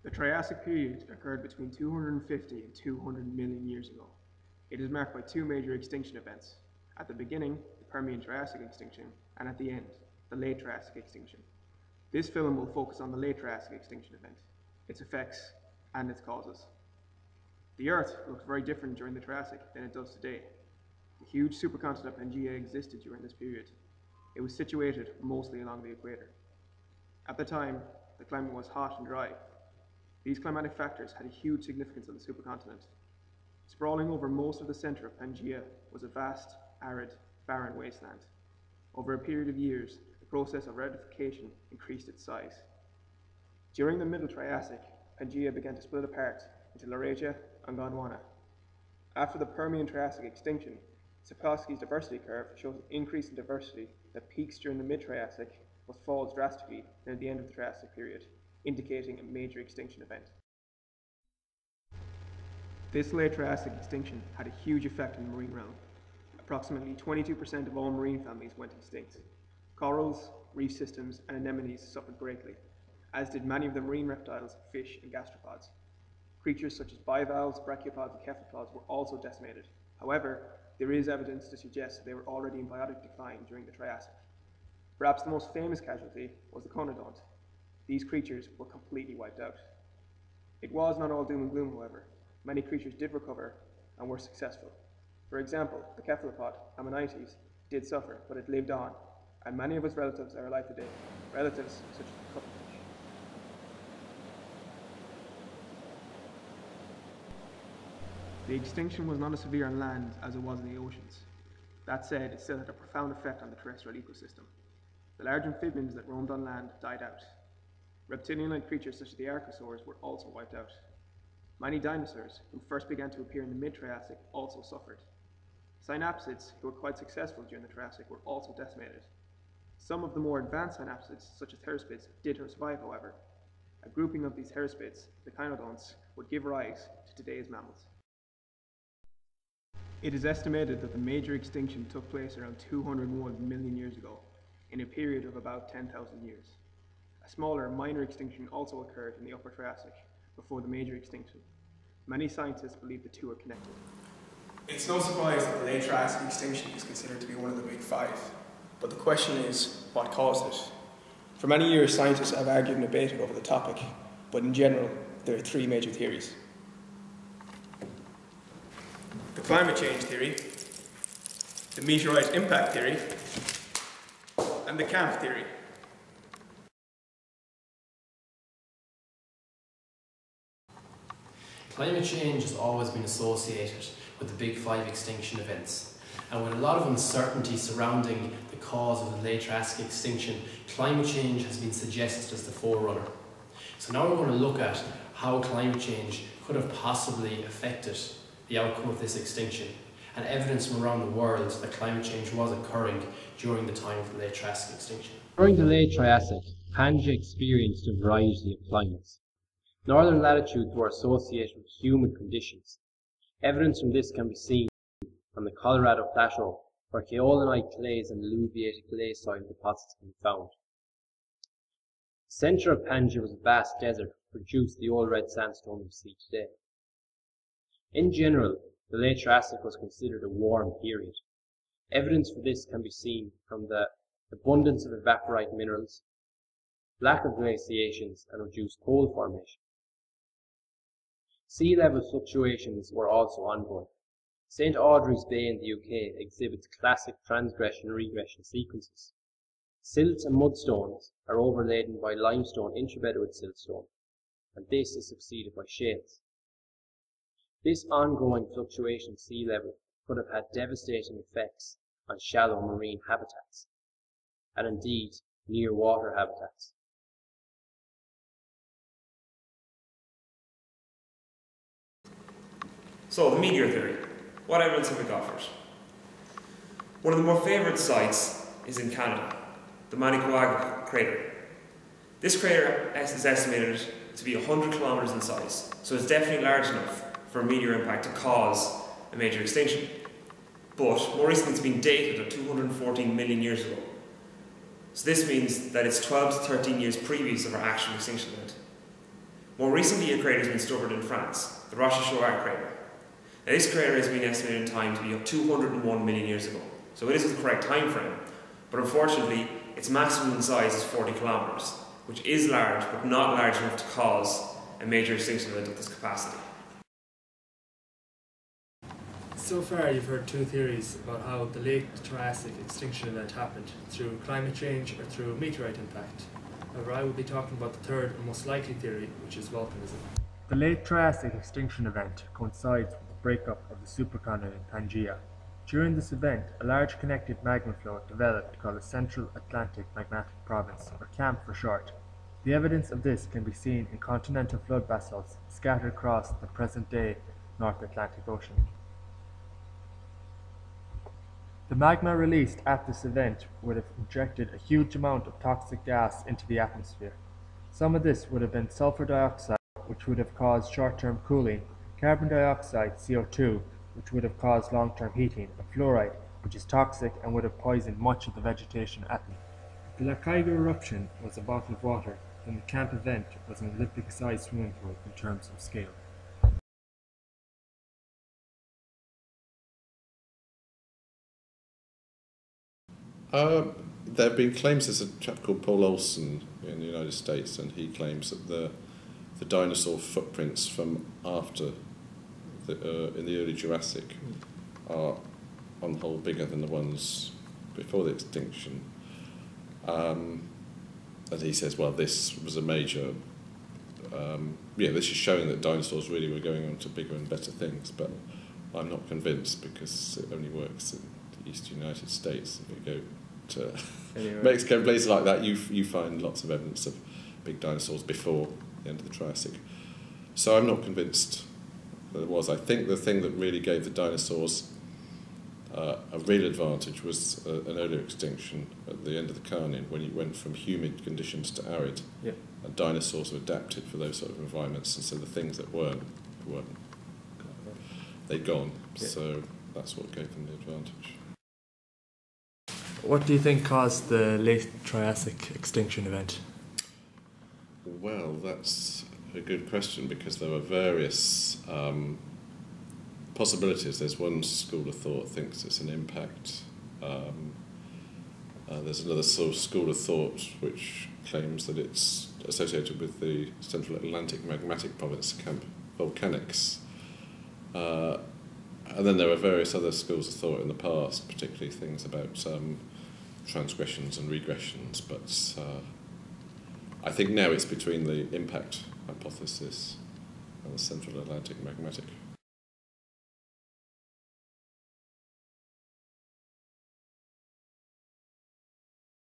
The Triassic period occurred between 250 and 200 million years ago. It is marked by two major extinction events. At the beginning, the Permian-Triassic extinction, and at the end, the Late Triassic extinction. This film will focus on the Late Triassic extinction event, its effects, and its causes. The Earth looked very different during the Triassic than it does today. The huge supercontinent Pangaea existed during this period. It was situated mostly along the equator. At the time, the climate was hot and dry. These climatic factors had a huge significance on the supercontinent. Sprawling over most of the center of Pangaea was a vast, arid, barren wasteland. Over a period of years, the process of ratification increased its size. During the Middle Triassic, Pangaea began to split apart into Laurasia and Gondwana. After the Permian-Triassic extinction, Sapolsky's diversity curve shows an increase in diversity that peaks during the Mid-Triassic but falls drastically near the end of the Triassic period, indicating a major extinction event. This late Triassic extinction had a huge effect on the marine realm. Approximately 22% of all marine families went extinct. Corals, reef systems, and anemones suffered greatly, as did many of the marine reptiles, fish, and gastropods. Creatures such as bivalves, brachiopods, and cephalopods were also decimated. However, there is evidence to suggest that they were already in biotic decline during the Triassic. Perhaps the most famous casualty was the conodont. These creatures were completely wiped out. It was not all doom and gloom, however. Many creatures did recover and were successful. For example, the cephalopod, Ammonites, did suffer, but it lived on, and many of its relatives are alive today, relatives such as the cuttlefish. The extinction was not as severe on land as it was in the oceans. That said, it still had a profound effect on the terrestrial ecosystem. The large amphibians that roamed on land died out. Reptilian-like creatures such as the archosaurs were also wiped out. Many dinosaurs, who first began to appear in the mid-Triassic, also suffered. Synapsids, who were quite successful during the Triassic, were also decimated. Some of the more advanced synapsids, such as therispids, did survive, however. A grouping of these therispids, the cynodonts, would give rise to today's mammals. It is estimated that the major extinction took place around 201 million years ago, in a period of about 10,000 years. A smaller, minor extinction also occurred in the Upper Triassic, before the major extinction. Many scientists believe the two are connected. It's no surprise that the late Triassic extinction is considered to be one of the big five, but the question is, what caused it? For many years, scientists have argued and debated over the topic, but in general, there are three major theories. The climate change theory, the meteorite impact theory, and the camp theory. Climate change has always been associated with the big five extinction events, and with a lot of uncertainty surrounding the cause of the late Triassic extinction, climate change has been suggested as the forerunner. So now we're going to look at how climate change could have possibly affected the outcome of this extinction, and evidence from around the world that climate change was occurring during the time of the late Triassic extinction. During the late Triassic, Pangaea experienced a variety of climates. Northern latitudes were associated with humid conditions. Evidence from this can be seen on the Colorado Plateau, where kaolinite clays and alluviated clay soil deposits can be found. The centre of Pangaea was a vast desert which produced the old red sandstone we see today. In general, the late Triassic was considered a warm period. Evidence for this can be seen from the abundance of evaporite minerals, lack of glaciations, and reduced coal formation. Sea level fluctuations were also ongoing. St. Audrey's Bay in the UK exhibits classic transgression-regression sequences. Silts and mudstones are overladen by limestone intrabedded with siltstone, and this is succeeded by shales. This ongoing fluctuation of sea level could have had devastating effects on shallow marine habitats, and indeed near water habitats. So, the meteor theory. What evidence have we got for it? One of the more favoured sites is in Canada, the Manicouagan crater. This crater is estimated to be 100 kilometres in size, so it's definitely large enough for a meteor impact to cause a major extinction. But more recently it's been dated at 214 million years ago. So this means that it's 12 to 13 years previous of our actual extinction event. More recently, a crater has been discovered in France, the Rochechouart crater. Now, this crater has been estimated in time to be up 201 million years ago, so it is the correct time frame, but unfortunately, its maximum size is 40 kilometres, which is large, but not large enough to cause a major extinction event of this capacity. So far you've heard two theories about how the late Triassic extinction event happened, through climate change or through meteorite impact. However, I will be talking about the third and most likely theory, which is volcanism. The late Triassic extinction event coincides with the breakup of the supercontinent Pangaea. During this event, a large connected magma flow developed called the Central Atlantic Magmatic Province, or CAMP for short. The evidence of this can be seen in continental flood basalts scattered across the present-day North Atlantic Ocean. The magma released at this event would have injected a huge amount of toxic gas into the atmosphere. Some of this would have been sulfur dioxide, which would have caused short-term cooling, carbon dioxide, CO2, which would have caused long-term heating, and fluoride, which is toxic and would have poisoned much of the vegetation at them. If the Lacaiga eruption was a bottle of water, then the camp event was an Olympic-sized swimming pool in terms of scale. There have been claims. There's a chap called Paul Olsen in the United States, and he claims that the dinosaur footprints from after in the early Jurassic are on the whole bigger than the ones before the extinction. And he says, well, this was a major. This is showing that dinosaurs really were going on to bigger and better things, but I'm not convinced because it only works in the East United States. If you go to Mexico, places like that, you find lots of evidence of big dinosaurs before the end of the Triassic. So I'm not convinced that it was. I think the thing that really gave the dinosaurs a real advantage was an earlier extinction at the end of the Carnian, when it went from humid conditions to arid. Yeah. And dinosaurs were adapted for those sort of environments, and so the things that weren't they'd gone. Yeah. So that's what gave them the advantage. What do you think caused the late Triassic extinction event? Well, that's a good question, because there were various possibilities. There's one school of thought thinks it's an impact. There's another sort of school of thought which claims that it's associated with the Central Atlantic Magmatic Province, Camp Volcanics. And then there were various other schools of thought in the past, particularly things about transgressions and regressions, but I think now it's between the impact hypothesis and the Central Atlantic Magmatic